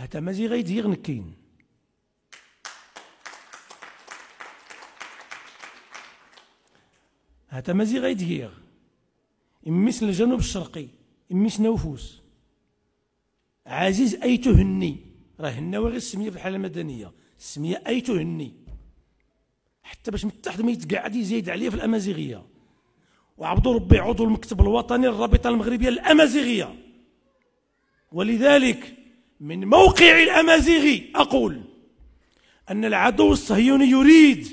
هذا مازي غيدير نكين. هذا مازي غيدير إميس الجنوب الشرقي إميس نوفوس عزيز أيتو هني، راه هناوي غير السمية في الحالة المدنية، السمية أيتو هني حتى باش متحد ما يتقعد يزيد عليا في الأمازيغية. وعبد ربي عضو المكتب الوطني للرابطة المغربية الأمازيغية. ولذلك من موقع الأمازيغي أقول أن العدو الصهيوني يريد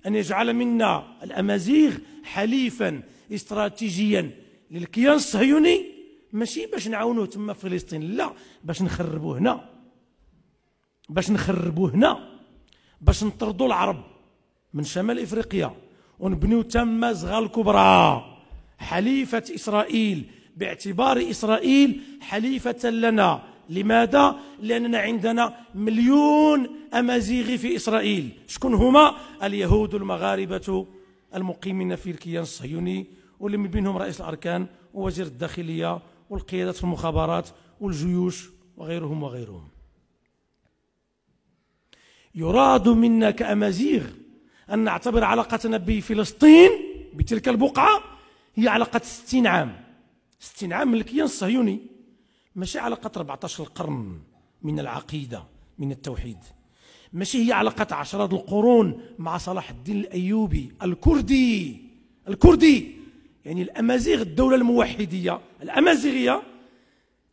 أن يجعل منا الأمازيغ حليفا استراتيجيا للكيان الصهيوني، ماشي باش نعاونوه تما في فلسطين، لا، باش نخربوه هنا، باش نطردوا العرب من شمال افريقيا ونبنيو تما زغا الكبرى حليفة إسرائيل، باعتبار إسرائيل حليفة لنا. لماذا؟ لأننا عندنا 1,000,000 أمازيغي في إسرائيل. شكون هما؟ اليهود المغاربة المقيمين في الكيان الصهيوني، واللي من بينهم رئيس الأركان ووزير الداخلية والقيادات في المخابرات والجيوش وغيرهم. يراد منا كأمازيغ أن نعتبر علاقتنا بفلسطين بتلك البقعة هي علاقة 60 عام، 60 عام من الكيان الصهيوني، ماشي علاقة 14 القرن من العقيدة من التوحيد، ماشي هي علاقة عشرات القرون مع صلاح الدين الأيوبي الكردي. يعني الأمازيغ الدولة الموحدية الأمازيغية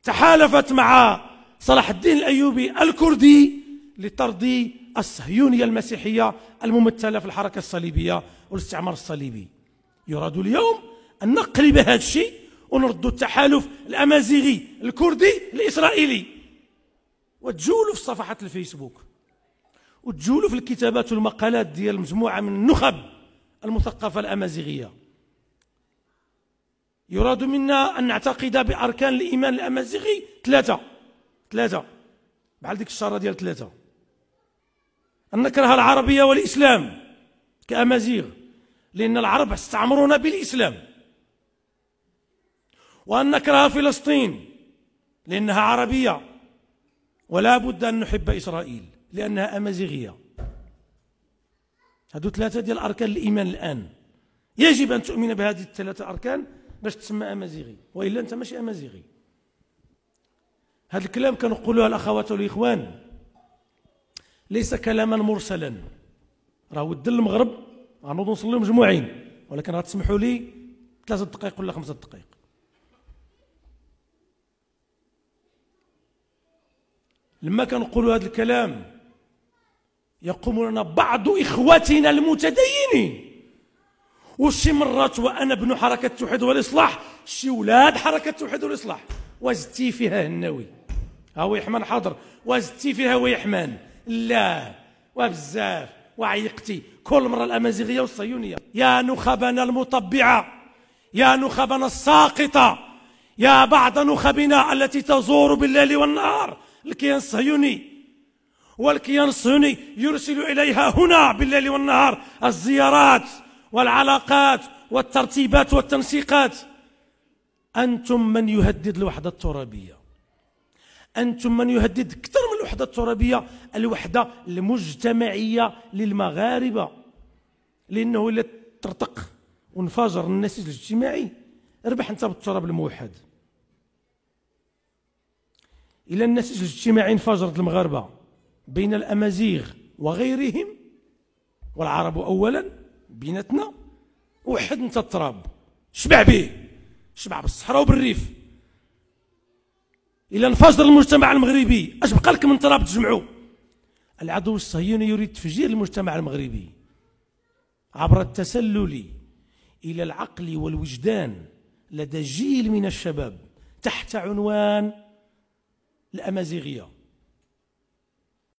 تحالفت مع صلاح الدين الأيوبي الكردي لطرد الصهيونية المسيحية الممثلة في الحركة الصليبية والاستعمار الصليبي. يراد اليوم أن نقلب هذا الشيء ونردوا التحالف الأمازيغي الكردي الإسرائيلي، وتجولوا في صفحات الفيسبوك وتجولوا في الكتابات والمقالات ديال مجموعة من النخب المثقفة الأمازيغية. يراد منا أن نعتقد بأركان الإيمان الأمازيغي ثلاثة بحال ديك الشارة ديال 3، أن نكره العربية والإسلام كأمازيغ لأن العرب استعمرونا بالإسلام، وأن نكره فلسطين لأنها عربية، ولا بد أن نحب إسرائيل لأنها أمازيغية. هذو 3 ديال أركان الإيمان الآن، يجب أن تؤمن بهذه ال3 أركان باش تسمى أمازيغي، وإلا أنت ماشي أمازيغي. هذا الكلام كنقولوه الأخوات والإخوان ليس كلاما مرسلا، راه ود المغرب غنوضوا نصليو مجموعين، ولكن غتسمحوا لي 3 دقائق ولا 5 دقائق. لما كنقولوا هذا الكلام يقوم لنا بعض إخواتنا المتدينين، وشي مرات وأنا ابن حركة التوحيد والإصلاح، شي ولاد حركة التوحيد والإصلاح، وزدتي فيها النووي هو يحمان حاضر، وزدتي فيها ويحمان لا وبزاف، وعيقتي كل مرة الأمازيغية والصهيونية. يا نخبنا المطبعة، يا نخبنا الساقطة، يا بعض نخبنا التي تزور بالليل والنهار الكيان الصهيوني، والكيان الصهيوني يرسل إليها هنا بالليل والنهار الزيارات والعلاقات والترتيبات والتنسيقات. أنتم من يهدد الوحدة الترابية، أنتم من يهدد أكثر من الوحدة الترابية، الوحدة المجتمعية للمغاربة، لأنه إلا ترتق وانفجر النسيج الاجتماعي اربح أنت بالتراب الموحد. إلى النسيج الاجتماعي انفجرت المغاربة بين الأمازيغ وغيرهم والعرب أولا بيناتنا، وحد أنت التراب، شبع به، شبع بالصحراء وبالريف. إلى انفجر المجتمع المغربي اش بقى لك من تراب تجمعوا؟ العدو الصهيوني يريد تفجير المجتمع المغربي عبر التسلل إلى العقل والوجدان لدى جيل من الشباب تحت عنوان الأمازيغية.